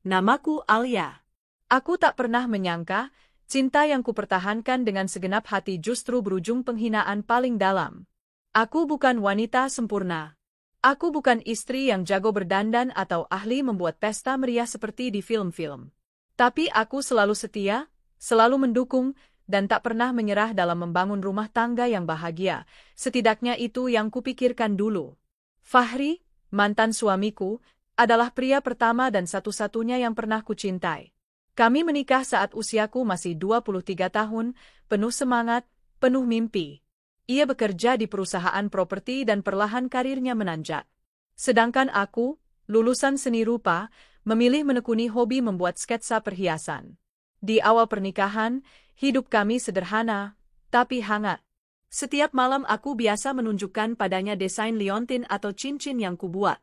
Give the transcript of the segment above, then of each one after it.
Namaku Alia. Aku tak pernah menyangka, cinta yang kupertahankan dengan segenap hati justru berujung penghinaan paling dalam. Aku bukan wanita sempurna. Aku bukan istri yang jago berdandan atau ahli membuat pesta meriah seperti di film-film. Tapi aku selalu setia, selalu mendukung, dan tak pernah menyerah dalam membangun rumah tangga yang bahagia. Setidaknya itu yang kupikirkan dulu. Fahri, mantan suamiku, adalah pria pertama dan satu-satunya yang pernah kucintai. Kami menikah saat usiaku masih 23 tahun, penuh semangat, penuh mimpi. Ia bekerja di perusahaan properti dan perlahan karirnya menanjak. Sedangkan aku, lulusan seni rupa, memilih menekuni hobi membuat sketsa perhiasan. Di awal pernikahan, hidup kami sederhana, tapi hangat. Setiap malam aku biasa menunjukkan padanya desain liontin atau cincin yang kubuat.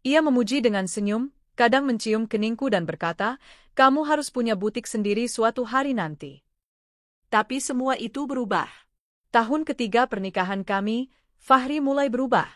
Ia memuji dengan senyum, kadang mencium keningku dan berkata, "Kamu harus punya butik sendiri suatu hari nanti." Tapi semua itu berubah. Tahun ketiga pernikahan kami, Fahri mulai berubah.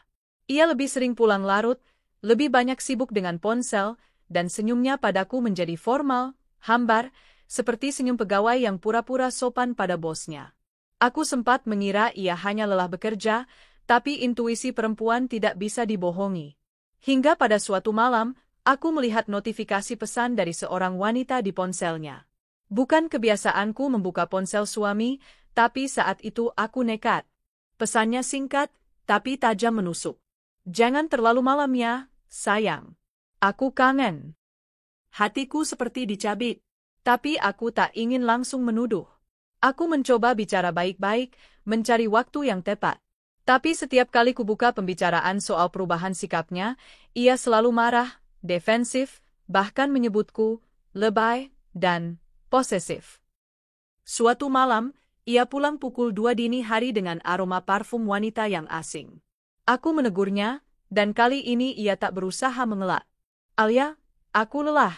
Ia lebih sering pulang larut, lebih banyak sibuk dengan ponsel, dan senyumnya padaku menjadi formal, hambar, seperti senyum pegawai yang pura-pura sopan pada bosnya. Aku sempat mengira ia hanya lelah bekerja, tapi intuisi perempuan tidak bisa dibohongi. Hingga pada suatu malam, aku melihat notifikasi pesan dari seorang wanita di ponselnya. Bukan kebiasaanku membuka ponsel suami, tapi saat itu aku nekat. Pesannya singkat, tapi tajam menusuk. "Jangan terlalu malam ya, sayang. Aku kangen." Hatiku seperti dicabik, tapi aku tak ingin langsung menuduh. Aku mencoba bicara baik-baik, mencari waktu yang tepat. Tapi setiap kali kubuka pembicaraan soal perubahan sikapnya, ia selalu marah, defensif, bahkan menyebutku lebay dan posesif. Suatu malam, ia pulang pukul 2 dini hari dengan aroma parfum wanita yang asing. Aku menegurnya, dan kali ini ia tak berusaha mengelak. "Alia, aku lelah.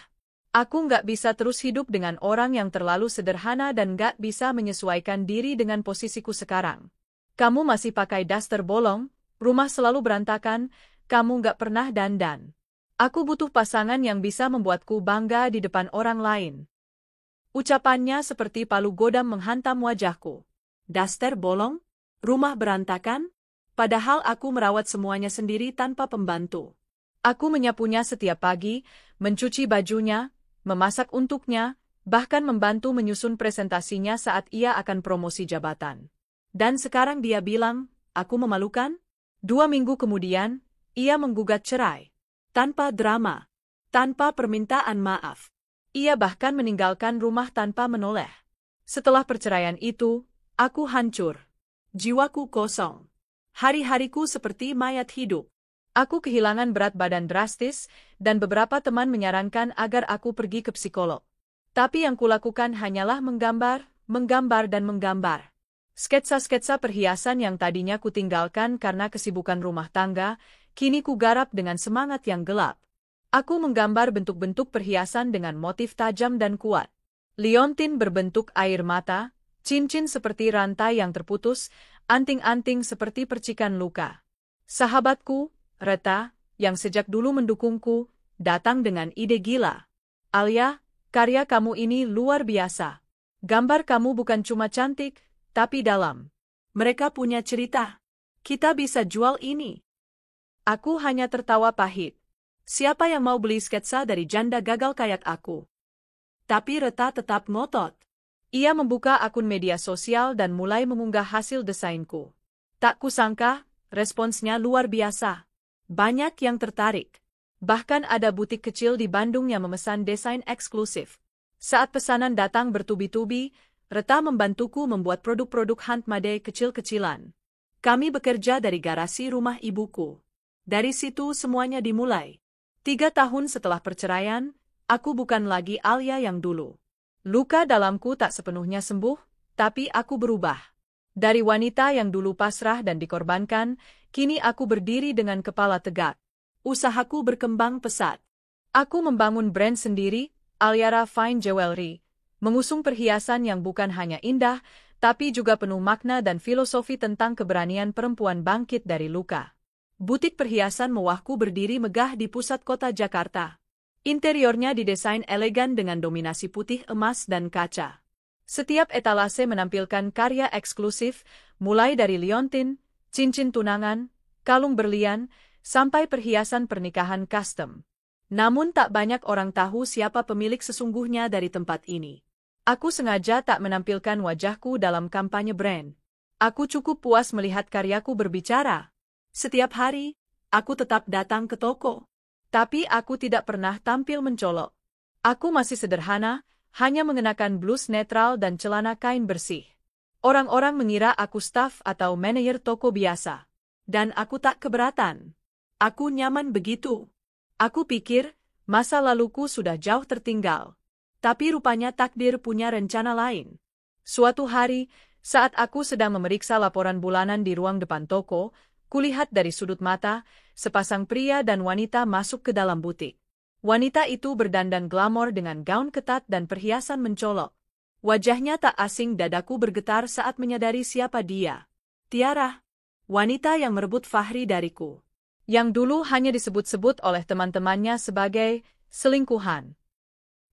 Aku nggak bisa terus hidup dengan orang yang terlalu sederhana dan nggak bisa menyesuaikan diri dengan posisiku sekarang. Kamu masih pakai daster bolong, rumah selalu berantakan, kamu nggak pernah dandan. Aku butuh pasangan yang bisa membuatku bangga di depan orang lain." Ucapannya seperti palu godam menghantam wajahku. Daster bolong? Rumah berantakan? Padahal aku merawat semuanya sendiri tanpa pembantu. Aku menyapunya setiap pagi, mencuci bajunya, memasak untuknya, bahkan membantu menyusun presentasinya saat ia akan promosi jabatan. Dan sekarang dia bilang, aku memalukan? 2 minggu kemudian, ia menggugat cerai. Tanpa drama, tanpa permintaan maaf. Ia bahkan meninggalkan rumah tanpa menoleh. Setelah perceraian itu, aku hancur. Jiwaku kosong. Hari-hariku seperti mayat hidup. Aku kehilangan berat badan drastis, dan beberapa teman menyarankan agar aku pergi ke psikolog. Tapi yang kulakukan hanyalah menggambar, dan menggambar. Sketsa-sketsa perhiasan yang tadinya kutinggalkan karena kesibukan rumah tangga, kini kugarap dengan semangat yang gelap. Aku menggambar bentuk-bentuk perhiasan dengan motif tajam dan kuat. Liontin berbentuk air mata, cincin seperti rantai yang terputus, anting-anting seperti percikan luka. Sahabatku, Reta, yang sejak dulu mendukungku, datang dengan ide gila. "Alia, karya kamu ini luar biasa. Gambar kamu bukan cuma cantik, tapi dalam. Mereka punya cerita. Kita bisa jual ini." Aku hanya tertawa pahit. Siapa yang mau beli sketsa dari janda gagal kayak aku? Tapi Reta tetap ngotot. Ia membuka akun media sosial dan mulai mengunggah hasil desainku. Tak kusangka, responsnya luar biasa. Banyak yang tertarik. Bahkan ada butik kecil di Bandung yang memesan desain eksklusif. Saat pesanan datang bertubi-tubi, Reta membantuku membuat produk-produk handmade kecil-kecilan. Kami bekerja dari garasi rumah ibuku. Dari situ semuanya dimulai. 3 tahun setelah perceraian, aku bukan lagi Alia yang dulu. Luka dalamku tak sepenuhnya sembuh, tapi aku berubah. Dari wanita yang dulu pasrah dan dikorbankan, kini aku berdiri dengan kepala tegak. Usahaku berkembang pesat. Aku membangun brand sendiri, Aliara Fine Jewelry, mengusung perhiasan yang bukan hanya indah, tapi juga penuh makna dan filosofi tentang keberanian perempuan bangkit dari luka. Butik perhiasan mewahku berdiri megah di pusat kota Jakarta. Interiornya didesain elegan dengan dominasi putih emas dan kaca. Setiap etalase menampilkan karya eksklusif, mulai dari liontin, cincin tunangan, kalung berlian, sampai perhiasan pernikahan custom. Namun tak banyak orang tahu siapa pemilik sesungguhnya dari tempat ini. Aku sengaja tak menampilkan wajahku dalam kampanye brand. Aku cukup puas melihat karyaku berbicara. Setiap hari, aku tetap datang ke toko. Tapi aku tidak pernah tampil mencolok. Aku masih sederhana, hanya mengenakan blus netral dan celana kain bersih. Orang-orang mengira aku staf atau manajer toko biasa. Dan aku tak keberatan. Aku nyaman begitu. Aku pikir, masa laluku sudah jauh tertinggal. Tapi rupanya takdir punya rencana lain. Suatu hari, saat aku sedang memeriksa laporan bulanan di ruang depan toko, kulihat dari sudut mata, sepasang pria dan wanita masuk ke dalam butik. Wanita itu berdandan glamor dengan gaun ketat dan perhiasan mencolok. Wajahnya tak asing, dadaku bergetar saat menyadari siapa dia. Tiara, wanita yang merebut Fahri dariku. Yang dulu hanya disebut-sebut oleh teman-temannya sebagai selingkuhan.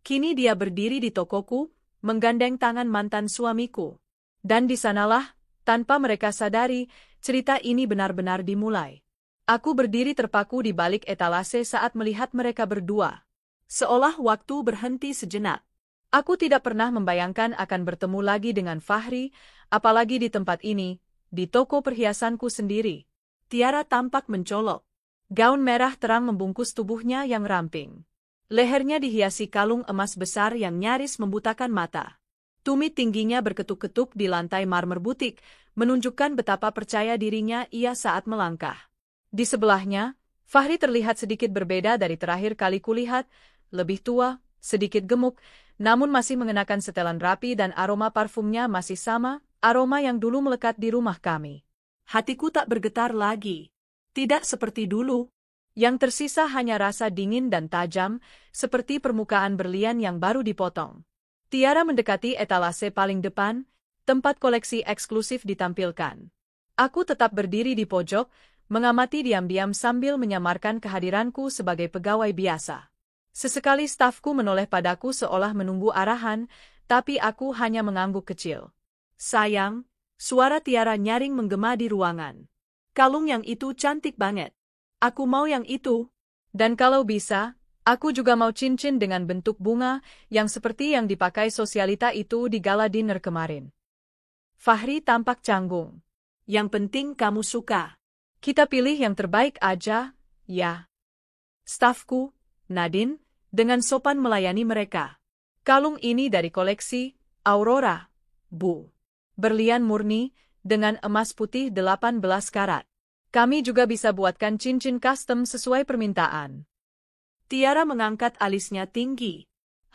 Kini dia berdiri di tokoku, menggandeng tangan mantan suamiku. Dan di sanalah, tanpa mereka sadari, cerita ini benar-benar dimulai. Aku berdiri terpaku di balik etalase saat melihat mereka berdua. Seolah waktu berhenti sejenak. Aku tidak pernah membayangkan akan bertemu lagi dengan Fahri, apalagi di tempat ini, di toko perhiasanku sendiri. Tiara tampak mencolok. Gaun merah terang membungkus tubuhnya yang ramping. Lehernya dihiasi kalung emas besar yang nyaris membutakan mata. Tumit tingginya berketuk-ketuk di lantai marmer butik, menunjukkan betapa percaya dirinya ia saat melangkah. Di sebelahnya, Fahri terlihat sedikit berbeda dari terakhir kali kulihat, lebih tua, sedikit gemuk, namun masih mengenakan setelan rapi dan aroma parfumnya masih sama, aroma yang dulu melekat di rumah kami. Hatiku tak bergetar lagi. Tidak seperti dulu. Yang tersisa hanya rasa dingin dan tajam, seperti permukaan berlian yang baru dipotong. Tiara mendekati etalase paling depan, tempat koleksi eksklusif ditampilkan. Aku tetap berdiri di pojok, mengamati diam-diam sambil menyamarkan kehadiranku sebagai pegawai biasa. Sesekali stafku menoleh padaku seolah menunggu arahan, tapi aku hanya mengangguk kecil. Sayang, suara Tiara nyaring menggema di ruangan. Kalung yang itu cantik banget. Aku mau yang itu. Dan kalau bisa, aku juga mau cincin dengan bentuk bunga yang seperti yang dipakai sosialita itu di gala dinner kemarin. Fahri tampak canggung. Yang penting kamu suka. Kita pilih yang terbaik aja, ya. Stafku, Nadine, dengan sopan melayani mereka. Kalung ini dari koleksi Aurora, Bu. Berlian murni, dengan emas putih 18 karat. Kami juga bisa buatkan cincin custom sesuai permintaan. Tiara mengangkat alisnya tinggi.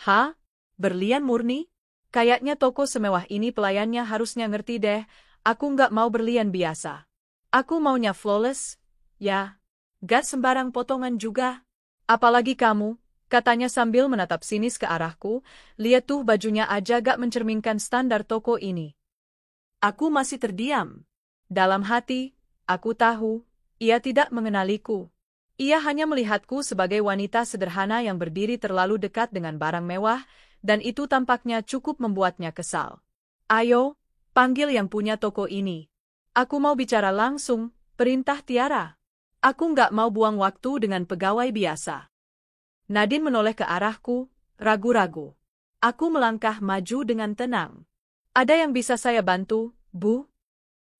Hah? Berlian murni? Kayaknya toko semewah ini pelayannya harusnya ngerti deh, aku nggak mau berlian biasa. Aku maunya flawless, ya. Gak sembarang potongan juga. Apalagi kamu, katanya sambil menatap sinis ke arahku, lihat tuh bajunya aja gak mencerminkan standar toko ini. Aku masih terdiam. Dalam hati, aku tahu, ia tidak mengenaliku. Ia hanya melihatku sebagai wanita sederhana yang berdiri terlalu dekat dengan barang mewah, dan itu tampaknya cukup membuatnya kesal. Ayo, panggil yang punya toko ini. Aku mau bicara langsung, perintah Tiara. Aku nggak mau buang waktu dengan pegawai biasa. Nadine menoleh ke arahku, ragu-ragu. Aku melangkah maju dengan tenang. Ada yang bisa saya bantu, Bu?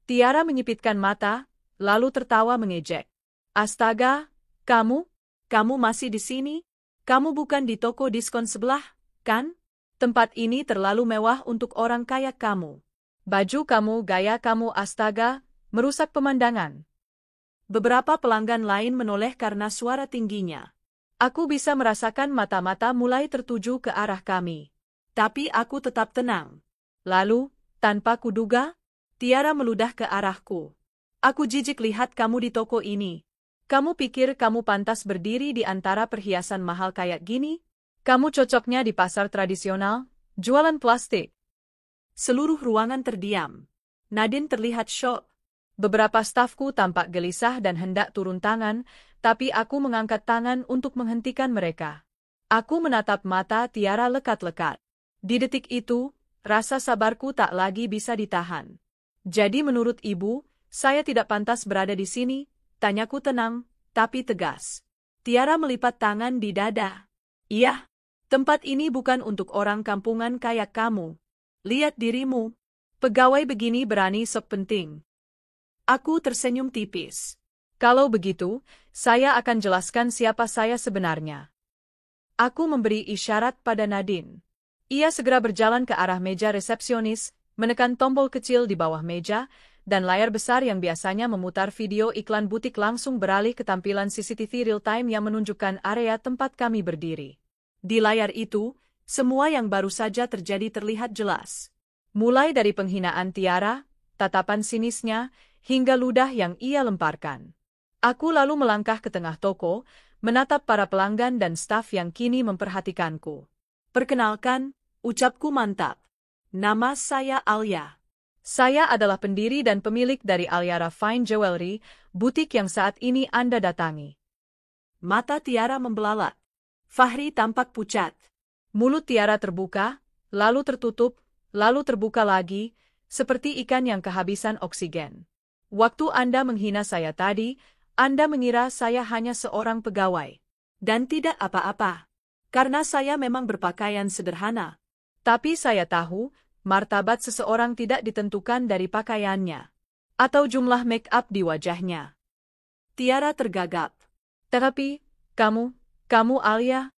Tiara menyipitkan mata, lalu tertawa mengejek. Astaga, kamu masih di sini? Kamu bukan di toko diskon sebelah, kan? Tempat ini terlalu mewah untuk orang kaya kamu. Baju kamu, gaya kamu, astaga, merusak pemandangan. Beberapa pelanggan lain menoleh karena suara tingginya. Aku bisa merasakan mata-mata mulai tertuju ke arah kami. Tapi aku tetap tenang. Lalu, tanpa kuduga, Tiara meludah ke arahku. Aku jijik lihat kamu di toko ini. Kamu pikir kamu pantas berdiri di antara perhiasan mahal kayak gini? Kamu cocoknya di pasar tradisional, jualan plastik. Seluruh ruangan terdiam. Nadine terlihat syok. Beberapa stafku tampak gelisah dan hendak turun tangan, tapi aku mengangkat tangan untuk menghentikan mereka. Aku menatap mata Tiara lekat-lekat. Di detik itu, rasa sabarku tak lagi bisa ditahan. Jadi menurut ibu, saya tidak pantas berada di sini, tanyaku tenang, tapi tegas. Tiara melipat tangan di dada. Iya, tempat ini bukan untuk orang kampungan kayak kamu. Lihat dirimu. Pegawai begini berani sok penting. Aku tersenyum tipis. Kalau begitu, saya akan jelaskan siapa saya sebenarnya. Aku memberi isyarat pada Nadine. Ia segera berjalan ke arah meja resepsionis, menekan tombol kecil di bawah meja, dan layar besar yang biasanya memutar video iklan butik langsung beralih ke tampilan CCTV real-time yang menunjukkan area tempat kami berdiri. Di layar itu, semua yang baru saja terjadi terlihat jelas. Mulai dari penghinaan Tiara, tatapan sinisnya, hingga ludah yang ia lemparkan. Aku lalu melangkah ke tengah toko, menatap para pelanggan dan staf yang kini memperhatikanku. Perkenalkan, ucapku mantap. Nama saya Alia. Saya adalah pendiri dan pemilik dari Aliara Fine Jewelry, butik yang saat ini Anda datangi. Mata Tiara membelalak. Fahri tampak pucat. Mulut Tiara terbuka, lalu tertutup, lalu terbuka lagi, seperti ikan yang kehabisan oksigen. Waktu Anda menghina saya tadi, Anda mengira saya hanya seorang pegawai. Dan tidak apa-apa. Karena saya memang berpakaian sederhana. Tapi saya tahu, martabat seseorang tidak ditentukan dari pakaiannya. Atau jumlah make-up di wajahnya. Tiara tergagap. Tetapi, kamu Alia?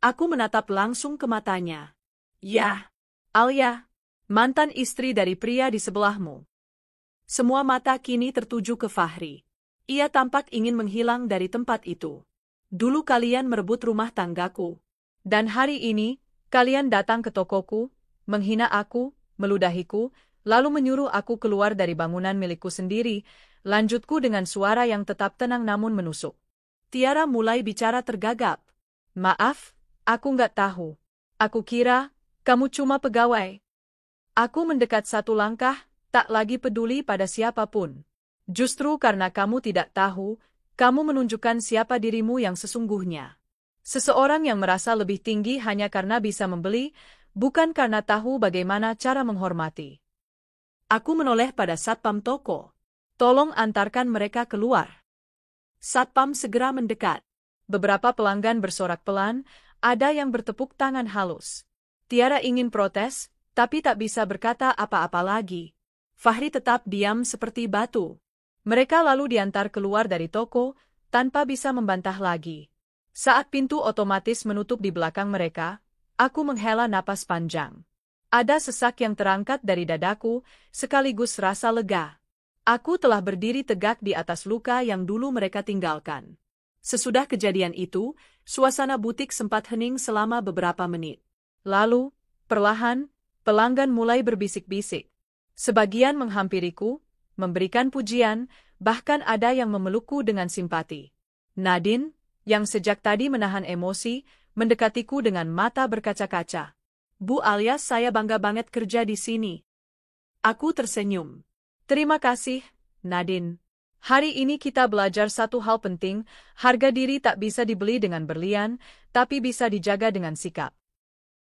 Aku menatap langsung ke matanya. Ya, Alia, mantan istri dari pria di sebelahmu. Semua mata kini tertuju ke Fahri. Ia tampak ingin menghilang dari tempat itu. Dulu kalian merebut rumah tanggaku. Dan hari ini, kalian datang ke tokoku, menghina aku, meludahiku, lalu menyuruh aku keluar dari bangunan milikku sendiri, lanjutku dengan suara yang tetap tenang namun menusuk. Tiara mulai bicara tergagap. Maaf, aku nggak tahu. Aku kira, kamu cuma pegawai. Aku mendekat satu langkah, tak lagi peduli pada siapapun. Justru karena kamu tidak tahu, kamu menunjukkan siapa dirimu yang sesungguhnya. Seseorang yang merasa lebih tinggi hanya karena bisa membeli, bukan karena tahu bagaimana cara menghormati. Aku menoleh pada satpam toko. Tolong antarkan mereka keluar. Satpam segera mendekat. Beberapa pelanggan bersorak pelan, ada yang bertepuk tangan halus. Tiara ingin protes, tapi tak bisa berkata apa-apa lagi. Fahri tetap diam seperti batu. Mereka lalu diantar keluar dari toko, tanpa bisa membantah lagi. Saat pintu otomatis menutup di belakang mereka, aku menghela napas panjang. Ada sesak yang terangkat dari dadaku, sekaligus rasa lega. Aku telah berdiri tegak di atas luka yang dulu mereka tinggalkan. Sesudah kejadian itu, suasana butik sempat hening selama beberapa menit. Lalu, perlahan, pelanggan mulai berbisik-bisik. Sebagian menghampiriku, memberikan pujian, bahkan ada yang memelukku dengan simpati. Nadine, yang sejak tadi menahan emosi, mendekatiku dengan mata berkaca-kaca. Bu Alia, saya bangga banget kerja di sini. Aku tersenyum. Terima kasih, Nadine. Hari ini kita belajar satu hal penting, harga diri tak bisa dibeli dengan berlian, tapi bisa dijaga dengan sikap.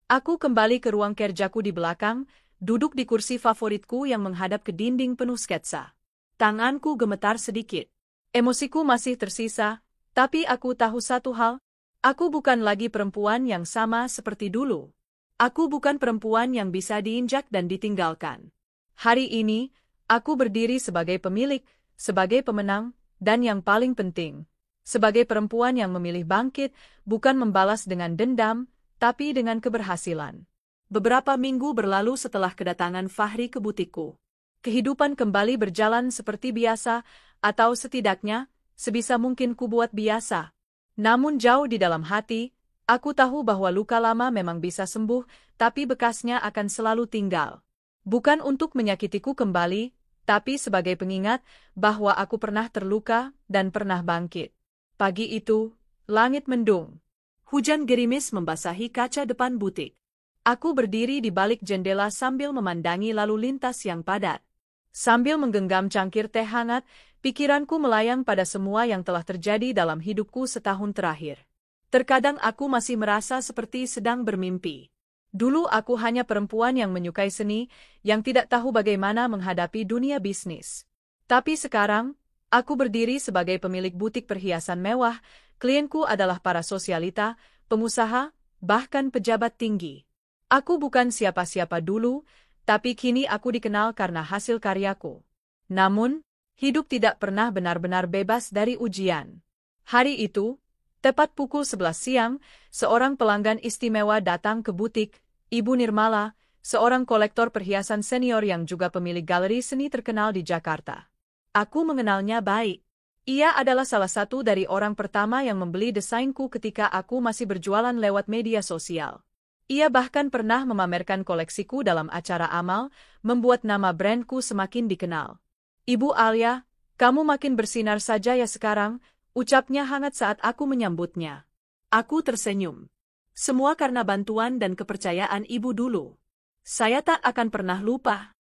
Aku kembali ke ruang kerjaku di belakang, duduk di kursi favoritku yang menghadap ke dinding penuh sketsa. Tanganku gemetar sedikit. Emosiku masih tersisa, tapi aku tahu satu hal, aku bukan lagi perempuan yang sama seperti dulu. Aku bukan perempuan yang bisa diinjak dan ditinggalkan. Hari ini, aku berdiri sebagai pemilik, sebagai pemenang, dan yang paling penting, sebagai perempuan yang memilih bangkit, bukan membalas dengan dendam, tapi dengan keberhasilan. Beberapa minggu berlalu setelah kedatangan Fahri ke butikku. Kehidupan kembali berjalan seperti biasa, atau setidaknya, sebisa mungkin ku buat biasa. Namun jauh di dalam hati, aku tahu bahwa luka lama memang bisa sembuh, tapi bekasnya akan selalu tinggal. Bukan untuk menyakitiku kembali, tapi sebagai pengingat bahwa aku pernah terluka dan pernah bangkit. Pagi itu, langit mendung. Hujan gerimis membasahi kaca depan butik. Aku berdiri di balik jendela sambil memandangi lalu lintas yang padat. Sambil menggenggam cangkir teh hangat, pikiranku melayang pada semua yang telah terjadi dalam hidupku setahun terakhir. Terkadang aku masih merasa seperti sedang bermimpi. Dulu aku hanya perempuan yang menyukai seni, yang tidak tahu bagaimana menghadapi dunia bisnis. Tapi sekarang, aku berdiri sebagai pemilik butik perhiasan mewah, klienku adalah para sosialita, pengusaha, bahkan pejabat tinggi. Aku bukan siapa-siapa dulu, tapi kini aku dikenal karena hasil karyaku. Namun, hidup tidak pernah benar-benar bebas dari ujian. Hari itu, tepat pukul 11 siang, seorang pelanggan istimewa datang ke butik, Ibu Nirmala, seorang kolektor perhiasan senior yang juga pemilik galeri seni terkenal di Jakarta. Aku mengenalnya baik. Ia adalah salah satu dari orang pertama yang membeli desainku ketika aku masih berjualan lewat media sosial. Ia bahkan pernah memamerkan koleksiku dalam acara amal, membuat nama brandku semakin dikenal. Ibu Alia, kamu makin bersinar saja ya sekarang, ucapnya hangat saat aku menyambutnya. Aku tersenyum. Semua karena bantuan dan kepercayaan ibu dulu. Saya tak akan pernah lupa.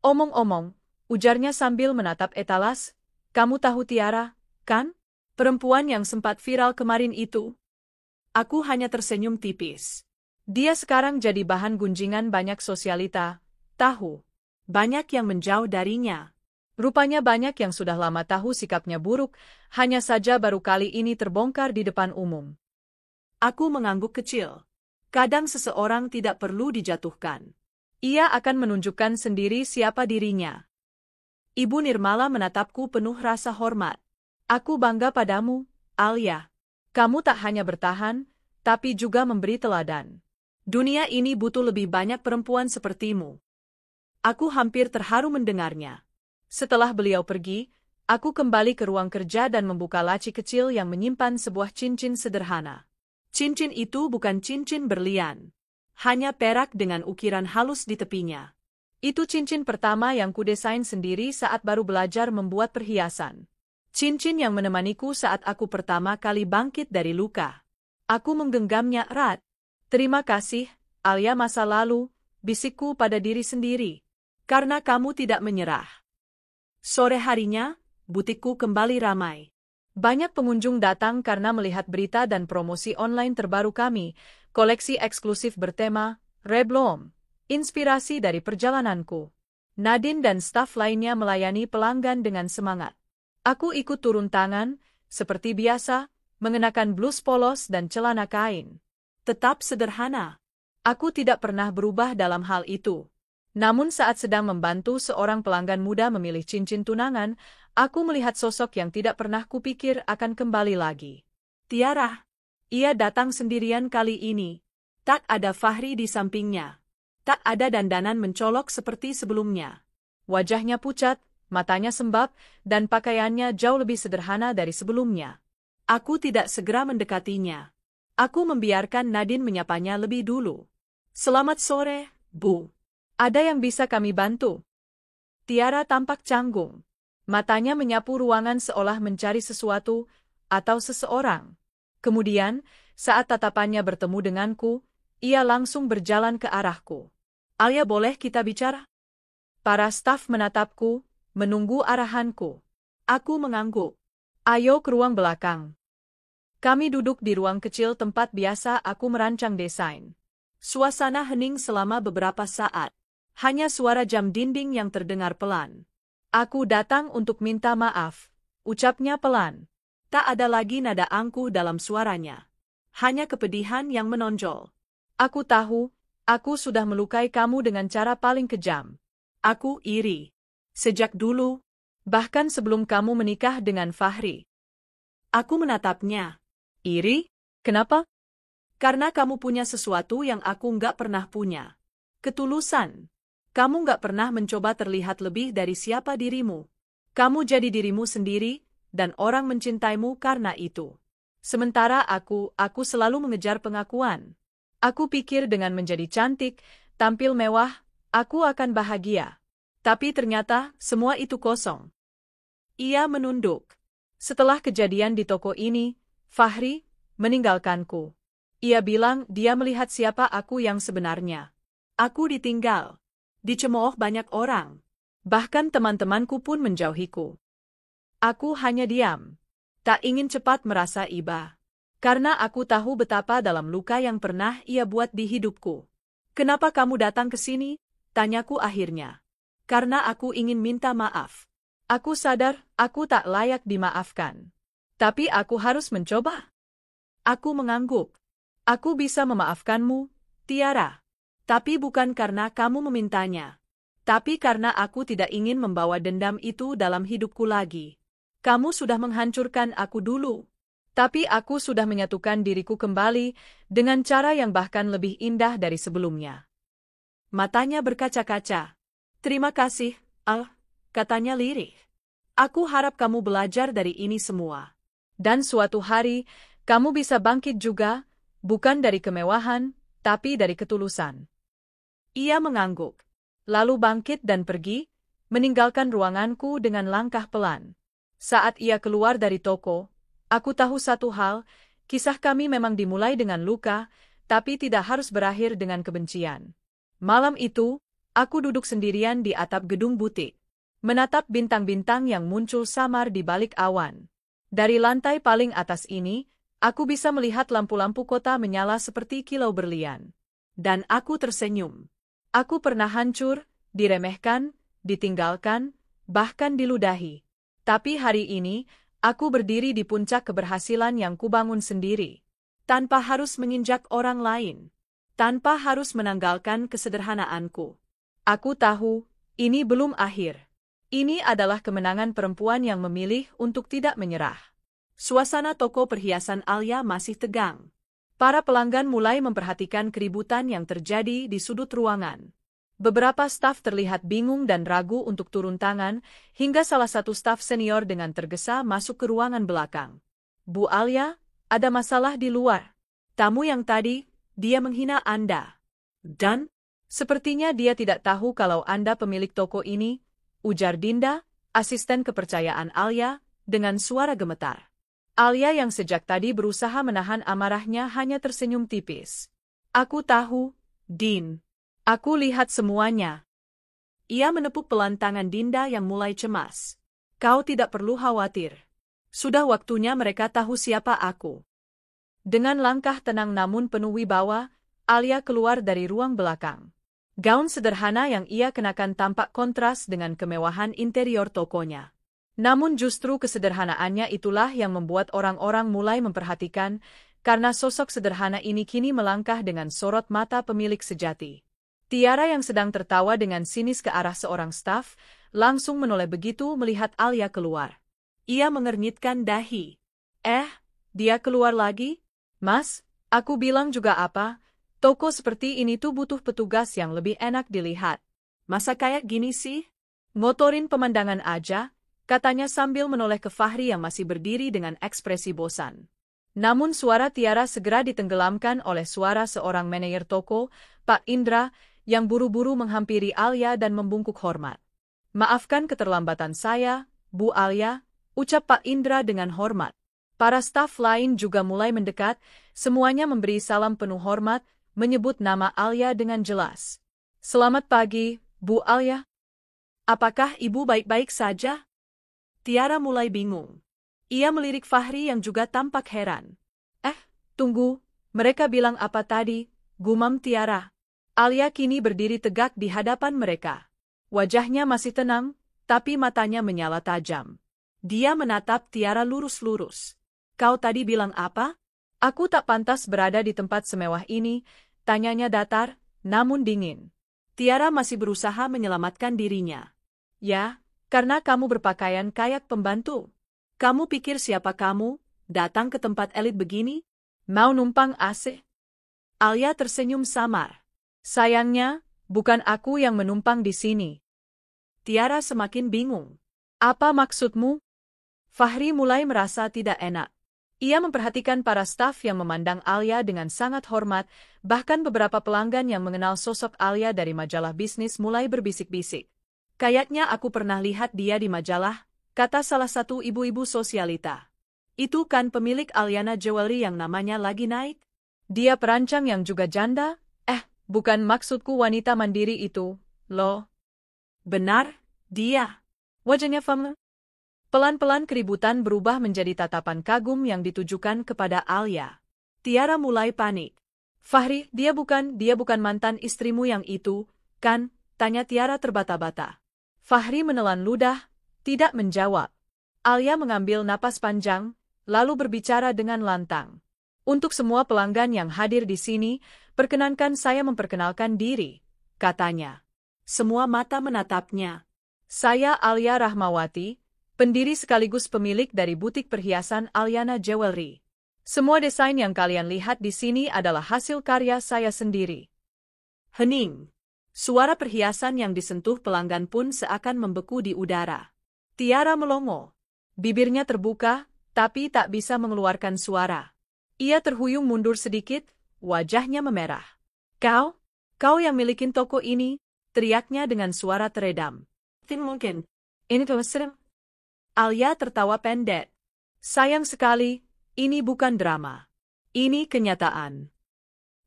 Omong-omong, ujarnya sambil menatap etalas, kamu tahu Tiara, kan? Perempuan yang sempat viral kemarin itu. Aku hanya tersenyum tipis. Dia sekarang jadi bahan gunjingan banyak sosialita, tahu. Banyak yang menjauh darinya. Rupanya banyak yang sudah lama tahu sikapnya buruk, hanya saja baru kali ini terbongkar di depan umum. Aku mengangguk kecil. Kadang seseorang tidak perlu dijatuhkan. Ia akan menunjukkan sendiri siapa dirinya. Ibu Nirmala menatapku penuh rasa hormat. Aku bangga padamu, Alia. Kamu tak hanya bertahan, tapi juga memberi teladan. Dunia ini butuh lebih banyak perempuan sepertimu. Aku hampir terharu mendengarnya. Setelah beliau pergi, aku kembali ke ruang kerja dan membuka laci kecil yang menyimpan sebuah cincin sederhana. Cincin itu bukan cincin berlian. Hanya perak dengan ukiran halus di tepinya. Itu cincin pertama yang kudesain sendiri saat baru belajar membuat perhiasan. Cincin yang menemaniku saat aku pertama kali bangkit dari luka. Aku menggenggamnya erat. Terima kasih, Alia masa lalu, bisikku pada diri sendiri. Karena kamu tidak menyerah. Sore harinya, butikku kembali ramai. Banyak pengunjung datang karena melihat berita dan promosi online terbaru kami, koleksi eksklusif bertema Reblom, inspirasi dari perjalananku. Nadine dan staf lainnya melayani pelanggan dengan semangat. Aku ikut turun tangan, seperti biasa, mengenakan blus polos dan celana kain. Tetap sederhana. Aku tidak pernah berubah dalam hal itu. Namun saat sedang membantu seorang pelanggan muda memilih cincin tunangan, aku melihat sosok yang tidak pernah kupikir akan kembali lagi. Tiara. Ia datang sendirian kali ini. Tak ada Fahri di sampingnya. Tak ada dandanan mencolok seperti sebelumnya. Wajahnya pucat, matanya sembab, dan pakaiannya jauh lebih sederhana dari sebelumnya. Aku tidak segera mendekatinya. Aku membiarkan Nadine menyapanya lebih dulu. Selamat sore, Bu. Ada yang bisa kami bantu? Tiara tampak canggung. Matanya menyapu ruangan seolah mencari sesuatu atau seseorang. Kemudian, saat tatapannya bertemu denganku, ia langsung berjalan ke arahku. Alia, boleh kita bicara? Para staf menatapku, menunggu arahanku. Aku mengangguk. Ayo ke ruang belakang. Kami duduk di ruang kecil tempat biasa aku merancang desain. Suasana hening selama beberapa saat. Hanya suara jam dinding yang terdengar pelan. Aku datang untuk minta maaf, ucapnya pelan. Tak ada lagi nada angkuh dalam suaranya. Hanya kepedihan yang menonjol. Aku tahu, aku sudah melukai kamu dengan cara paling kejam. Aku iri. Sejak dulu, bahkan sebelum kamu menikah dengan Fahri. Aku menatapnya. Iri? Kenapa? Karena kamu punya sesuatu yang aku nggak pernah punya. Ketulusan. Kamu nggak pernah mencoba terlihat lebih dari siapa dirimu. Kamu jadi dirimu sendiri, dan orang mencintaimu karena itu. Sementara aku selalu mengejar pengakuan. Aku pikir dengan menjadi cantik, tampil mewah, aku akan bahagia. Tapi ternyata semua itu kosong. Ia menunduk. Setelah kejadian di toko ini, Fahri meninggalkanku. Ia bilang dia melihat siapa aku yang sebenarnya. Aku ditinggal. Dicemooh banyak orang. Bahkan teman-temanku pun menjauhiku. Aku hanya diam. Tak ingin cepat merasa iba. Karena aku tahu betapa dalam luka yang pernah ia buat di hidupku. Kenapa kamu datang ke sini? Tanyaku akhirnya. Karena aku ingin minta maaf. Aku sadar aku tak layak dimaafkan. Tapi aku harus mencoba. Aku mengangguk. Aku bisa memaafkanmu, Tiara. Tapi bukan karena kamu memintanya. Tapi karena aku tidak ingin membawa dendam itu dalam hidupku lagi. Kamu sudah menghancurkan aku dulu. Tapi aku sudah menyatukan diriku kembali dengan cara yang bahkan lebih indah dari sebelumnya. Matanya berkaca-kaca. Terima kasih, Al, katanya lirih. Aku harap kamu belajar dari ini semua. Dan suatu hari, kamu bisa bangkit juga, bukan dari kemewahan, tapi dari ketulusan. Ia mengangguk. Lalu bangkit dan pergi, meninggalkan ruanganku dengan langkah pelan. Saat ia keluar dari toko, aku tahu satu hal, kisah kami memang dimulai dengan luka, tapi tidak harus berakhir dengan kebencian. Malam itu, aku duduk sendirian di atap gedung butik, menatap bintang-bintang yang muncul samar di balik awan. Dari lantai paling atas ini, aku bisa melihat lampu-lampu kota menyala seperti kilau berlian. Dan aku tersenyum. Aku pernah hancur, diremehkan, ditinggalkan, bahkan diludahi. Tapi hari ini, aku berdiri di puncak keberhasilan yang kubangun sendiri. Tanpa harus menginjak orang lain. Tanpa harus menanggalkan kesederhanaanku. Aku tahu, ini belum akhir. Ini adalah kemenangan perempuan yang memilih untuk tidak menyerah. Suasana toko perhiasan Alia masih tegang. Para pelanggan mulai memperhatikan keributan yang terjadi di sudut ruangan. Beberapa staf terlihat bingung dan ragu untuk turun tangan, hingga salah satu staf senior dengan tergesa masuk ke ruangan belakang. Bu Alia, ada masalah di luar. Tamu yang tadi, dia menghina Anda. Dan, sepertinya dia tidak tahu kalau Anda pemilik toko ini, ujar Dinda, asisten kepercayaan Alia, dengan suara gemetar. Alia yang sejak tadi berusaha menahan amarahnya hanya tersenyum tipis. Aku tahu, Din. Aku lihat semuanya. Ia menepuk pelan tangan Dinda yang mulai cemas. Kau tidak perlu khawatir. Sudah waktunya mereka tahu siapa aku. Dengan langkah tenang namun penuh wibawa, Alia keluar dari ruang belakang. Gaun sederhana yang ia kenakan tampak kontras dengan kemewahan interior tokonya. Namun justru kesederhanaannya itulah yang membuat orang-orang mulai memperhatikan, karena sosok sederhana ini kini melangkah dengan sorot mata pemilik sejati. Tiara yang sedang tertawa dengan sinis ke arah seorang staf, langsung menoleh begitu melihat Alia keluar. Ia mengernyitkan dahi. Dia keluar lagi? Mas, aku bilang juga apa, toko seperti ini tuh butuh petugas yang lebih enak dilihat. Masa kayak gini sih? Ngotorin pemandangan aja, katanya sambil menoleh ke Fahri yang masih berdiri dengan ekspresi bosan. Namun suara Tiara segera ditenggelamkan oleh suara seorang manajer toko, Pak Indra, yang buru-buru menghampiri Alia dan membungkuk hormat. Maafkan keterlambatan saya, Bu Alia, ucap Pak Indra dengan hormat. Para staf lain juga mulai mendekat, semuanya memberi salam penuh hormat, menyebut nama Alia dengan jelas. Selamat pagi, Bu Alia. Apakah Ibu baik-baik saja? Tiara mulai bingung. Ia melirik Fahri yang juga tampak heran. Tunggu, mereka bilang apa tadi, gumam Tiara. Alia kini berdiri tegak di hadapan mereka. Wajahnya masih tenang, tapi matanya menyala tajam. Dia menatap Tiara lurus-lurus. Kau tadi bilang apa? Aku tak pantas berada di tempat semewah ini, tanyanya datar, namun dingin. Tiara masih berusaha menyelamatkan dirinya. Ya, karena kamu berpakaian kayak pembantu. Kamu pikir siapa kamu, datang ke tempat elit begini? Mau numpang AC? Alia tersenyum samar. Sayangnya, bukan aku yang menumpang di sini. Tiara semakin bingung. Apa maksudmu? Fahri mulai merasa tidak enak. Ia memperhatikan para staf yang memandang Alia dengan sangat hormat, bahkan beberapa pelanggan yang mengenal sosok Alia dari majalah bisnis mulai berbisik-bisik. Kayaknya aku pernah lihat dia di majalah, kata salah satu ibu-ibu sosialita. Itu kan pemilik Aliana Jewelry yang namanya lagi naik? Dia perancang yang juga janda? Bukan maksudku wanita mandiri itu, loh. Benar, dia. Wajahnya familiar. Pelan-pelan keributan berubah menjadi tatapan kagum yang ditujukan kepada Alia. Tiara mulai panik. Fahri, dia bukan mantan istrimu yang itu, kan? Tanya Tiara terbata-bata. Fahri menelan ludah, tidak menjawab. Alia mengambil napas panjang, lalu berbicara dengan lantang. Untuk semua pelanggan yang hadir di sini, perkenankan saya memperkenalkan diri, katanya. Semua mata menatapnya. Saya Alia Rahmawati, pendiri sekaligus pemilik dari butik perhiasan Aliana Jewelry. Semua desain yang kalian lihat di sini adalah hasil karya saya sendiri. Hening. Suara perhiasan yang disentuh pelanggan pun seakan membeku di udara. Tiara melongo. Bibirnya terbuka, tapi tak bisa mengeluarkan suara. Ia terhuyung mundur sedikit, wajahnya memerah. Kau yang milikin toko ini, teriaknya dengan suara teredam. Tidak mungkin. Ini serem. Alia tertawa pendek. Sayang sekali, ini bukan drama. Ini kenyataan.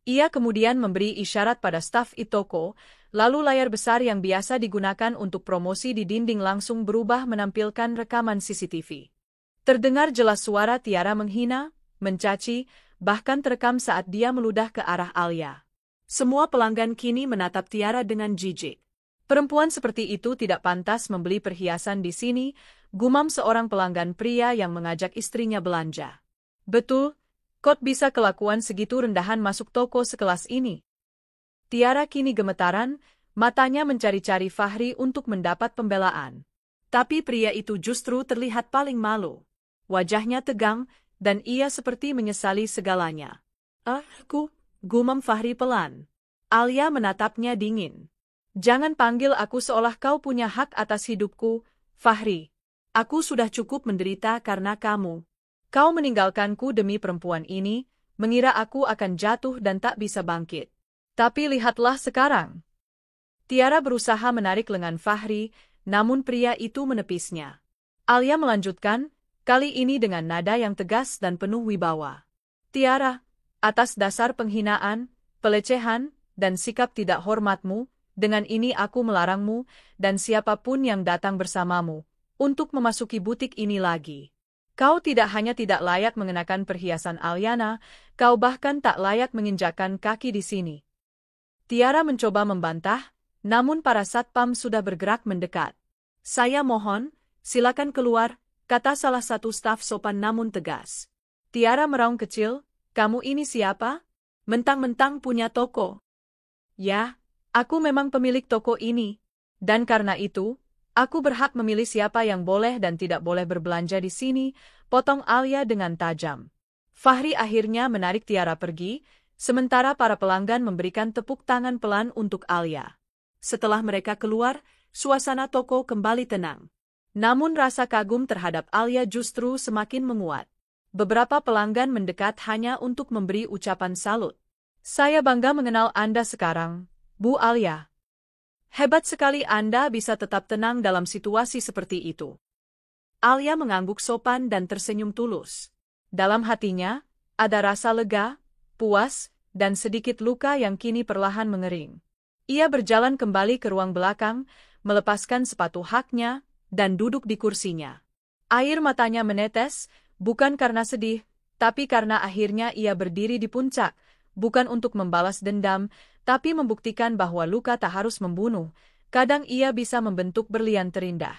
Ia kemudian memberi isyarat pada staf toko, lalu layar besar yang biasa digunakan untuk promosi di dinding langsung berubah menampilkan rekaman CCTV. Terdengar jelas suara Tiara menghina, mencaci, bahkan terekam saat dia meludah ke arah Alia. Semua pelanggan kini menatap Tiara dengan jijik. Perempuan seperti itu tidak pantas membeli perhiasan di sini, gumam seorang pelanggan pria yang mengajak istrinya belanja. Betul, kok bisa kelakuan segitu rendahan masuk toko sekelas ini? Tiara kini gemetaran, matanya mencari-cari Fahri untuk mendapat pembelaan. Tapi pria itu justru terlihat paling malu. Wajahnya tegang, dan ia seperti menyesali segalanya. Gumam Fahri pelan. Alia menatapnya dingin. Jangan panggil aku seolah kau punya hak atas hidupku, Fahri. Aku sudah cukup menderita karena kamu. Kau meninggalkanku demi perempuan ini, mengira aku akan jatuh dan tak bisa bangkit. Tapi lihatlah sekarang. Tiara berusaha menarik lengan Fahri, namun pria itu menepisnya. Alia melanjutkan, kali ini dengan nada yang tegas dan penuh wibawa. Tiara, atas dasar penghinaan, pelecehan, dan sikap tidak hormatmu, dengan ini aku melarangmu, dan siapapun yang datang bersamamu, untuk memasuki butik ini lagi. Kau tidak hanya tidak layak mengenakan perhiasan Aliana, kau bahkan tak layak menginjakkan kaki di sini. Tiara mencoba membantah, namun para satpam sudah bergerak mendekat. Saya mohon, silakan keluar, kata salah satu staf sopan namun tegas. Tiara meraung kecil, kamu ini siapa? Mentang-mentang punya toko. Ya, aku memang pemilik toko ini, dan karena itu, aku berhak memilih siapa yang boleh dan tidak boleh berbelanja di sini, potong Alia dengan tajam. Fahri akhirnya menarik Tiara pergi, sementara para pelanggan memberikan tepuk tangan pelan untuk Alia. Setelah mereka keluar, suasana toko kembali tenang. Namun rasa kagum terhadap Alia justru semakin menguat. Beberapa pelanggan mendekat hanya untuk memberi ucapan salut. Saya bangga mengenal Anda sekarang, Bu Alia. Hebat sekali Anda bisa tetap tenang dalam situasi seperti itu. Alia mengangguk sopan dan tersenyum tulus. Dalam hatinya, ada rasa lega, puas, dan sedikit luka yang kini perlahan mengering. Ia berjalan kembali ke ruang belakang, melepaskan sepatu haknya, dan duduk di kursinya. Air matanya menetes, bukan karena sedih, tapi karena akhirnya ia berdiri di puncak, bukan untuk membalas dendam, tapi membuktikan bahwa luka tak harus membunuh, kadang ia bisa membentuk berlian terindah.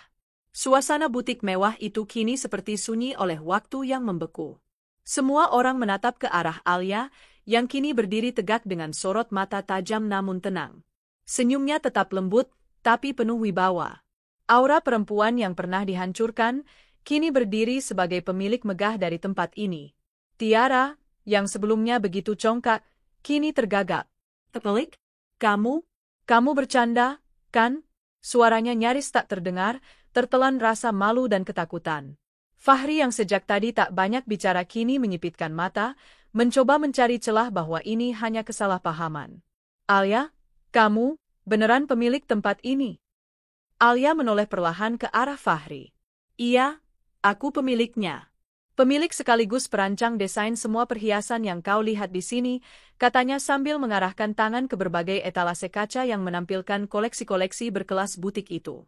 Suasana butik mewah itu kini seperti sunyi oleh waktu yang membeku. Semua orang menatap ke arah Alia, yang kini berdiri tegak dengan sorot mata tajam namun tenang. Senyumnya tetap lembut, tapi penuh wibawa. Aura perempuan yang pernah dihancurkan, kini berdiri sebagai pemilik megah dari tempat ini. Tiara, yang sebelumnya begitu congkak, kini tergagap. Tepelik? Kamu bercanda, kan? Suaranya nyaris tak terdengar, tertelan rasa malu dan ketakutan. Fahri yang sejak tadi tak banyak bicara kini menyipitkan mata, mencoba mencari celah bahwa ini hanya kesalahpahaman. Alia, kamu, beneran pemilik tempat ini? Alia menoleh perlahan ke arah Fahri. Iya, aku pemiliknya. Pemilik sekaligus perancang desain semua perhiasan yang kau lihat di sini, katanya sambil mengarahkan tangan ke berbagai etalase kaca yang menampilkan koleksi-koleksi berkelas butik itu.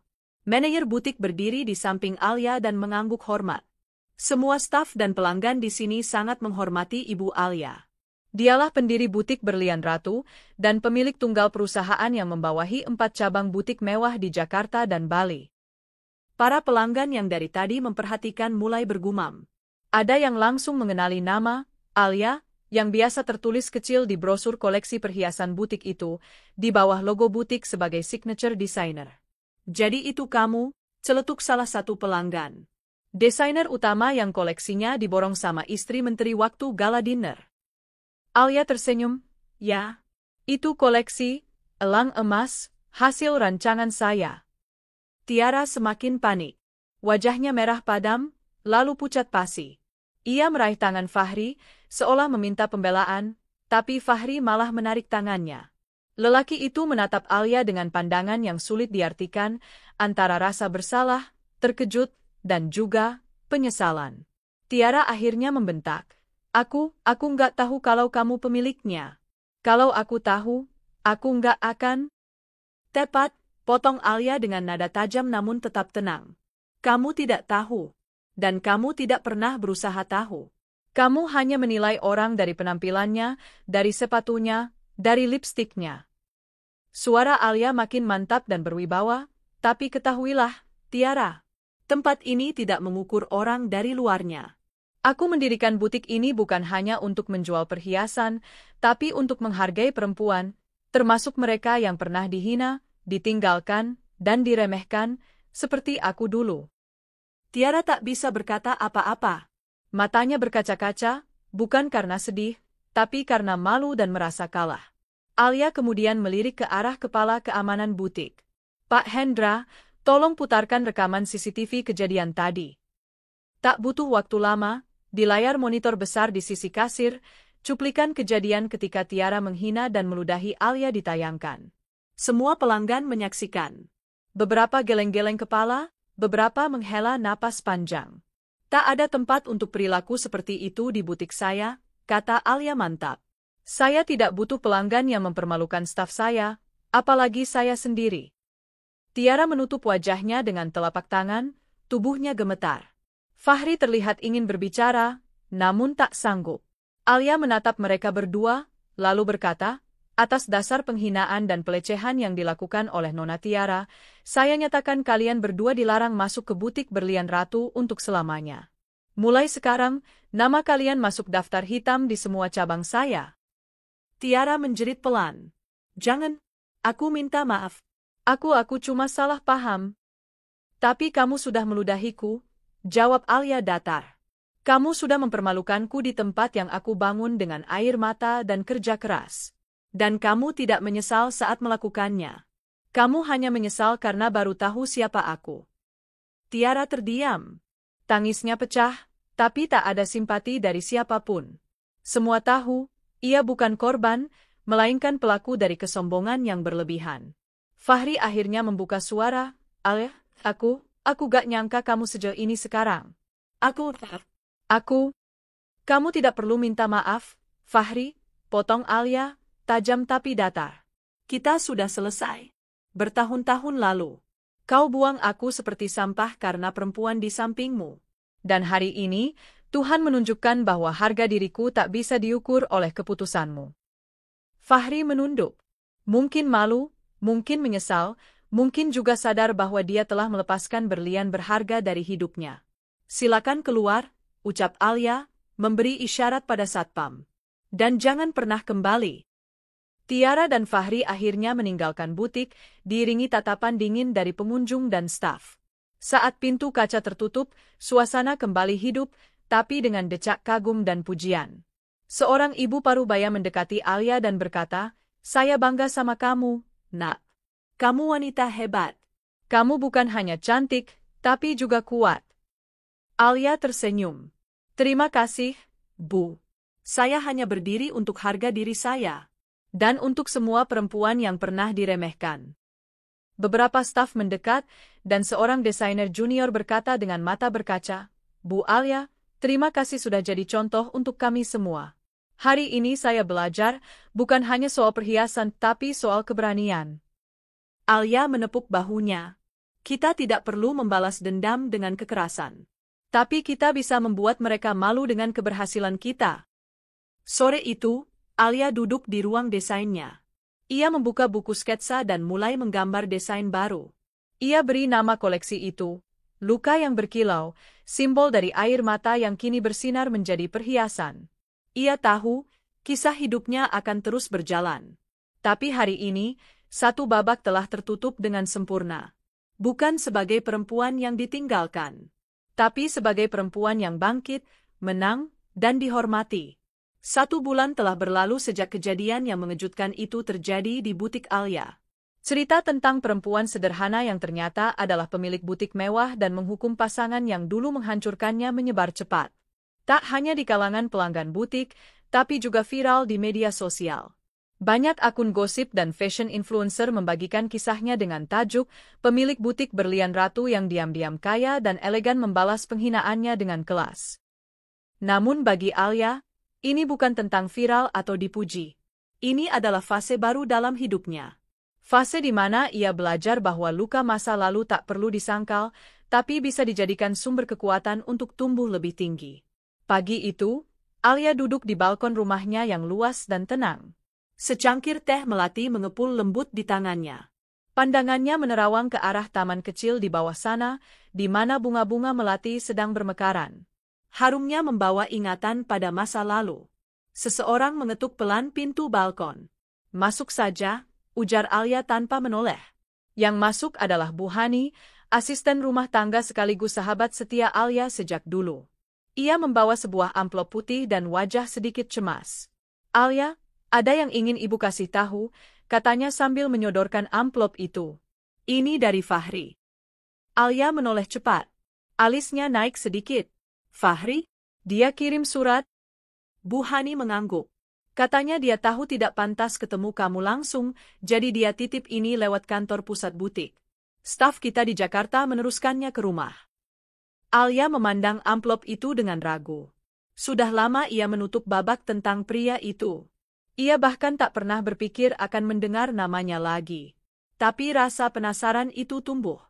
Manajer butik berdiri di samping Alia dan mengangguk hormat. Semua staf dan pelanggan di sini sangat menghormati Ibu Alia. Dialah pendiri butik Berlian Ratu dan pemilik tunggal perusahaan yang membawahi 4 cabang butik mewah di Jakarta dan Bali. Para pelanggan yang dari tadi memperhatikan mulai bergumam. Ada yang langsung mengenali nama Alia, yang biasa tertulis kecil di brosur koleksi perhiasan butik itu, di bawah logo butik sebagai signature designer. Jadi itu kamu, celetuk salah satu pelanggan. Desainer utama yang koleksinya diborong sama istri menteri waktu gala dinner. Alia tersenyum, ya. Itu koleksi, elang emas, hasil rancangan saya. Tiara semakin panik. Wajahnya merah padam, lalu pucat pasi. Ia meraih tangan Fahri, seolah meminta pembelaan, tapi Fahri malah menarik tangannya. Lelaki itu menatap Alia dengan pandangan yang sulit diartikan, antara rasa bersalah, terkejut, dan juga penyesalan. Tiara akhirnya membentak. Aku nggak tahu kalau kamu pemiliknya. Kalau aku tahu, aku nggak akan. Tepat, potong Alia dengan nada tajam namun tetap tenang. Kamu tidak tahu. Dan kamu tidak pernah berusaha tahu. Kamu hanya menilai orang dari penampilannya, dari sepatunya, dari lipstiknya. Suara Alia makin mantap dan berwibawa, tapi ketahuilah, Tiara, tempat ini tidak mengukur orang dari luarnya. Aku mendirikan butik ini bukan hanya untuk menjual perhiasan, tapi untuk menghargai perempuan, termasuk mereka yang pernah dihina, ditinggalkan, dan diremehkan, seperti aku dulu. Tiara tak bisa berkata apa-apa. Matanya berkaca-kaca, bukan karena sedih, tapi karena malu dan merasa kalah. Alia kemudian melirik ke arah kepala keamanan butik. Pak Hendra, tolong putarkan rekaman CCTV kejadian tadi. Tak butuh waktu lama, di layar monitor besar di sisi kasir, cuplikan kejadian ketika Tiara menghina dan meludahi Alia ditayangkan. Semua pelanggan menyaksikan. Beberapa geleng-geleng kepala, beberapa menghela napas panjang. Tak ada tempat untuk perilaku seperti itu di butik saya, kata Alia mantap. Saya tidak butuh pelanggan yang mempermalukan staf saya, apalagi saya sendiri. Tiara menutup wajahnya dengan telapak tangan, tubuhnya gemetar. Fahri terlihat ingin berbicara, namun tak sanggup. Alia menatap mereka berdua, lalu berkata, atas dasar penghinaan dan pelecehan yang dilakukan oleh Nona Tiara, saya nyatakan kalian berdua dilarang masuk ke butik Berlian Ratu untuk selamanya. Mulai sekarang, nama kalian masuk daftar hitam di semua cabang saya. Tiara menjerit pelan. Jangan, aku minta maaf. Aku cuma salah paham. Tapi kamu sudah meludahiku, jawab Alia datar. Kamu sudah mempermalukanku di tempat yang aku bangun dengan air mata dan kerja keras. Dan kamu tidak menyesal saat melakukannya. Kamu hanya menyesal karena baru tahu siapa aku. Tiara terdiam. Tangisnya pecah, tapi tak ada simpati dari siapapun. Semua tahu, ia bukan korban, melainkan pelaku dari kesombongan yang berlebihan. Fahri akhirnya membuka suara, Alia, aku gak nyangka kamu sejauh ini sekarang. Kamu tidak perlu minta maaf, Fahri, potong Alia, tajam tapi datar. Kita sudah selesai. Bertahun-tahun lalu. Kau buang aku seperti sampah karena perempuan di sampingmu. Dan hari ini, Tuhan menunjukkan bahwa harga diriku tak bisa diukur oleh keputusanmu. Fahri menunduk. Mungkin malu, mungkin menyesal, mungkin juga sadar bahwa dia telah melepaskan berlian berharga dari hidupnya. Silakan keluar, ucap Alia, memberi isyarat pada satpam. Dan jangan pernah kembali. Tiara dan Fahri akhirnya meninggalkan butik, diiringi tatapan dingin dari pengunjung dan staf. Saat pintu kaca tertutup, suasana kembali hidup, tapi dengan decak kagum dan pujian. Seorang ibu parubaya mendekati Alia dan berkata, saya bangga sama kamu, nak. Kamu wanita hebat. Kamu bukan hanya cantik, tapi juga kuat. Alia tersenyum. Terima kasih, Bu. Saya hanya berdiri untuk harga diri saya. Dan untuk semua perempuan yang pernah diremehkan. Beberapa staf mendekat, dan seorang desainer junior berkata dengan mata berkaca, Bu Alia, terima kasih sudah jadi contoh untuk kami semua. Hari ini saya belajar, bukan hanya soal perhiasan tapi soal keberanian. Alia menepuk bahunya. Kita tidak perlu membalas dendam dengan kekerasan. Tapi kita bisa membuat mereka malu dengan keberhasilan kita. Sore itu, Alia duduk di ruang desainnya. Ia membuka buku sketsa dan mulai menggambar desain baru. Ia beri nama koleksi itu, Luka yang Berkilau, simbol dari air mata yang kini bersinar menjadi perhiasan. Ia tahu, kisah hidupnya akan terus berjalan. Tapi hari ini, satu babak telah tertutup dengan sempurna. Bukan sebagai perempuan yang ditinggalkan, tapi sebagai perempuan yang bangkit, menang, dan dihormati. 1 bulan telah berlalu sejak kejadian yang mengejutkan itu terjadi di butik Alia. Cerita tentang perempuan sederhana yang ternyata adalah pemilik butik mewah dan menghukum pasangan yang dulu menghancurkannya menyebar cepat. Tak hanya di kalangan pelanggan butik, tapi juga viral di media sosial. Banyak akun gosip dan fashion influencer membagikan kisahnya dengan tajuk, pemilik butik berlian ratu yang diam-diam kaya dan elegan membalas penghinaannya dengan kelas. Namun bagi Alia, ini bukan tentang viral atau dipuji. Ini adalah fase baru dalam hidupnya. Fase di mana ia belajar bahwa luka masa lalu tak perlu disangkal, tapi bisa dijadikan sumber kekuatan untuk tumbuh lebih tinggi. Pagi itu, Alia duduk di balkon rumahnya yang luas dan tenang. Secangkir teh melati mengepul lembut di tangannya. Pandangannya menerawang ke arah taman kecil di bawah sana, di mana bunga-bunga melati sedang bermekaran. Harumnya membawa ingatan pada masa lalu. Seseorang mengetuk pelan pintu balkon. "Masuk saja," ujar Alia tanpa menoleh. Yang masuk adalah Bu Hani, asisten rumah tangga sekaligus sahabat setia Alia sejak dulu. Ia membawa sebuah amplop putih dan wajah sedikit cemas. "Alia, ada yang ingin ibu kasih tahu," katanya sambil menyodorkan amplop itu. "Ini dari Fahri." Alia menoleh cepat. Alisnya naik sedikit. "Fahri? Dia kirim surat?" Bu Hani mengangguk. "Katanya dia tahu tidak pantas ketemu kamu langsung, jadi dia titip ini lewat kantor pusat butik. Staf kita di Jakarta meneruskannya ke rumah." Alia memandang amplop itu dengan ragu. Sudah lama ia menutup babak tentang pria itu. Ia bahkan tak pernah berpikir akan mendengar namanya lagi. Tapi rasa penasaran itu tumbuh.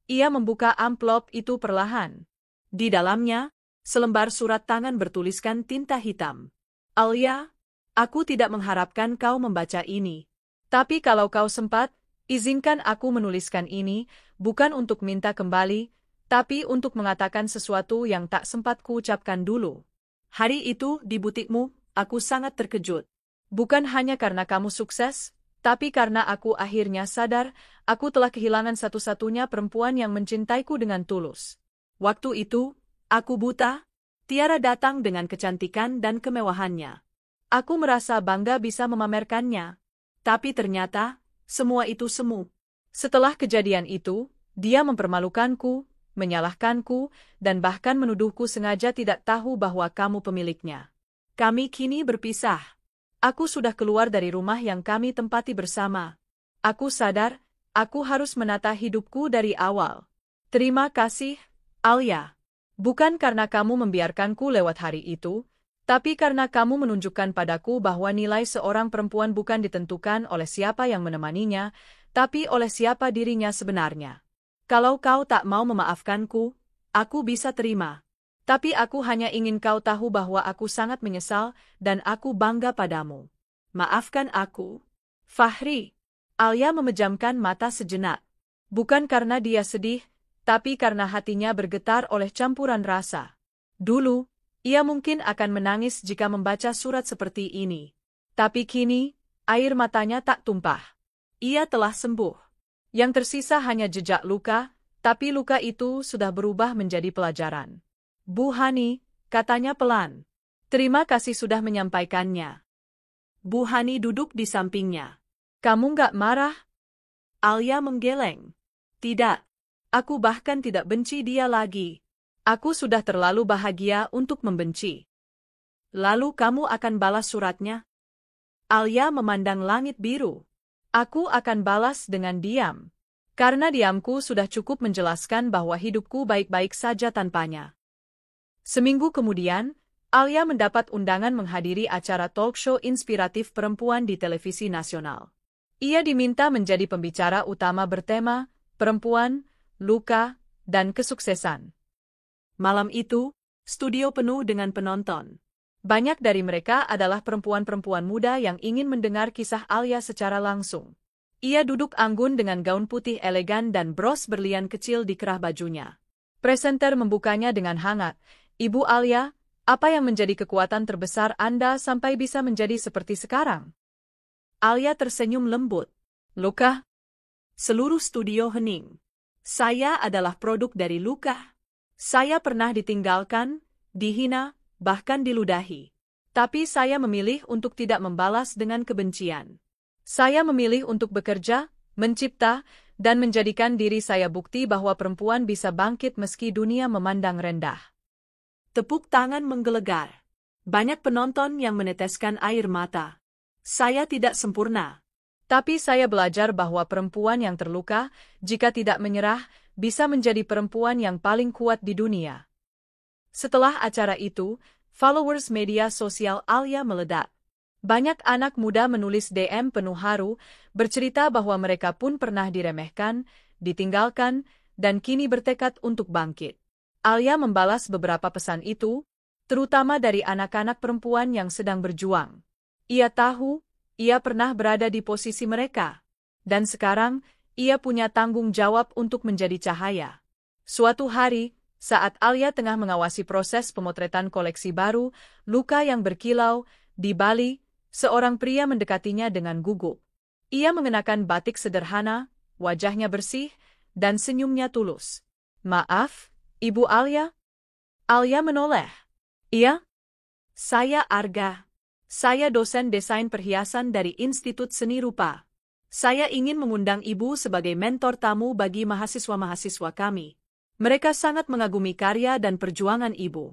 Ia membuka amplop itu perlahan. Di dalamnya, selembar surat tangan bertuliskan tinta hitam. "Alia, aku tidak mengharapkan kau membaca ini. Tapi kalau kau sempat, izinkan aku menuliskan ini, bukan untuk minta kembali, tapi untuk mengatakan sesuatu yang tak sempat kuucapkan dulu. Hari itu di butikmu, aku sangat terkejut. Bukan hanya karena kamu sukses, tapi karena aku akhirnya sadar, aku telah kehilangan satu-satunya perempuan yang mencintaiku dengan tulus. Waktu itu, aku buta, Tiara datang dengan kecantikan dan kemewahannya. Aku merasa bangga bisa memamerkannya. Tapi ternyata, semua itu semu. Setelah kejadian itu, dia mempermalukanku, menyalahkanku, dan bahkan menuduhku sengaja tidak tahu bahwa kamu pemiliknya. Kami kini berpisah. Aku sudah keluar dari rumah yang kami tempati bersama. Aku sadar, aku harus menata hidupku dari awal. Terima kasih, Alia. Bukan karena kamu membiarkanku lewat hari itu, tapi karena kamu menunjukkan padaku bahwa nilai seorang perempuan bukan ditentukan oleh siapa yang menemaninya, tapi oleh siapa dirinya sebenarnya. Kalau kau tak mau memaafkanku, aku bisa terima. Tapi aku hanya ingin kau tahu bahwa aku sangat menyesal dan aku bangga padamu. Maafkan aku, Fahri. Alia memejamkan mata sejenak. Bukan karena dia sedih, tapi karena hatinya bergetar oleh campuran rasa. Dulu, ia mungkin akan menangis jika membaca surat seperti ini. Tapi kini, air matanya tak tumpah. Ia telah sembuh. Yang tersisa hanya jejak luka, tapi luka itu sudah berubah menjadi pelajaran. "Bu Hani," katanya pelan. "Terima kasih sudah menyampaikannya." Bu Hani duduk di sampingnya. "Kamu nggak marah?" Alia menggeleng. "Tidak. Aku bahkan tidak benci dia lagi. Aku sudah terlalu bahagia untuk membenci." "Lalu kamu akan balas suratnya?" Alia memandang langit biru. "Aku akan balas dengan diam. Karena diamku sudah cukup menjelaskan bahwa hidupku baik-baik saja tanpanya." Seminggu kemudian, Alia mendapat undangan menghadiri acara talk show inspiratif perempuan di televisi nasional. Ia diminta menjadi pembicara utama bertema, "Perempuan, luka, dan kesuksesan. Malam itu, studio penuh dengan penonton. Banyak dari mereka adalah perempuan-perempuan muda yang ingin mendengar kisah Alia secara langsung. Ia duduk anggun dengan gaun putih elegan dan bros berlian kecil di kerah bajunya. Presenter membukanya dengan hangat. "Ibu Alia, apa yang menjadi kekuatan terbesar Anda sampai bisa menjadi seperti sekarang?" Alia tersenyum lembut. "Luka?" Seluruh studio hening. "Saya adalah produk dari luka. Saya pernah ditinggalkan, dihina, bahkan diludahi. Tapi saya memilih untuk tidak membalas dengan kebencian. Saya memilih untuk bekerja, mencipta, dan menjadikan diri saya bukti bahwa perempuan bisa bangkit meski dunia memandang rendah." Tepuk tangan menggelegar. Banyak penonton yang meneteskan air mata. "Saya tidak sempurna. Tapi saya belajar bahwa perempuan yang terluka, jika tidak menyerah, bisa menjadi perempuan yang paling kuat di dunia." Setelah acara itu, followers media sosial Alia meledak. Banyak anak muda menulis DM penuh haru, bercerita bahwa mereka pun pernah diremehkan, ditinggalkan, dan kini bertekad untuk bangkit. Alia membalas beberapa pesan itu, terutama dari anak-anak perempuan yang sedang berjuang. Ia tahu, ia pernah berada di posisi mereka. Dan sekarang, ia punya tanggung jawab untuk menjadi cahaya. Suatu hari, saat Alia tengah mengawasi proses pemotretan koleksi baru, Luka yang berkilau, di Bali, seorang pria mendekatinya dengan gugup. Ia mengenakan batik sederhana, wajahnya bersih, dan senyumnya tulus. "Maaf, Ibu Alia?" Alia menoleh. "Iya? Saya Arga. Saya dosen desain perhiasan dari Institut Seni Rupa. Saya ingin mengundang Ibu sebagai mentor tamu bagi mahasiswa-mahasiswa kami. Mereka sangat mengagumi karya dan perjuangan Ibu."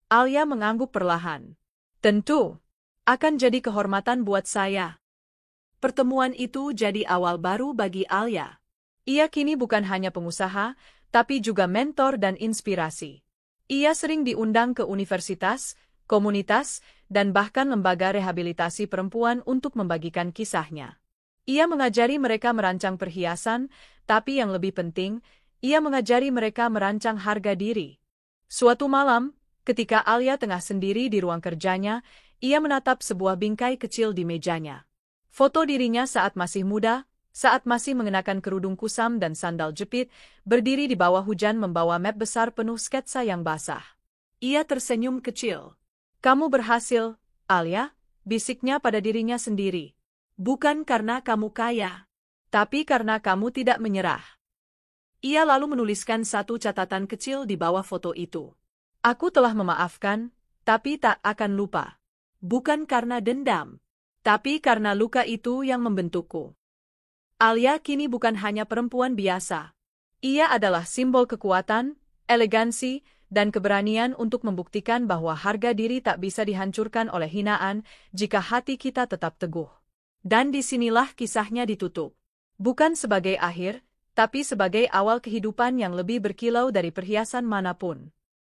Alia mengangguk perlahan. "Tentu. Akan jadi kehormatan buat saya." Pertemuan itu jadi awal baru bagi Alia. Ia kini bukan hanya pengusaha, tapi juga mentor dan inspirasi. Ia sering diundang ke universitas, komunitas, dan bahkan lembaga rehabilitasi perempuan untuk membagikan kisahnya. Ia mengajari mereka merancang perhiasan, tapi yang lebih penting, ia mengajari mereka merancang harga diri. Suatu malam, ketika Alia tengah sendiri di ruang kerjanya, ia menatap sebuah bingkai kecil di mejanya. Foto dirinya saat masih muda, saat masih mengenakan kerudung kusam dan sandal jepit, berdiri di bawah hujan membawa map besar penuh sketsa yang basah. Ia tersenyum kecil. "Kamu berhasil, Alia," bisiknya pada dirinya sendiri. "Bukan karena kamu kaya, tapi karena kamu tidak menyerah." Ia lalu menuliskan satu catatan kecil di bawah foto itu. "Aku telah memaafkan, tapi tak akan lupa. Bukan karena dendam, tapi karena luka itu yang membentukku." Alia kini bukan hanya perempuan biasa. Ia adalah simbol kekuatan, elegansi, dan keberanian untuk membuktikan bahwa harga diri tak bisa dihancurkan oleh hinaan jika hati kita tetap teguh. Dan disinilah kisahnya ditutup. Bukan sebagai akhir, tapi sebagai awal kehidupan yang lebih berkilau dari perhiasan manapun.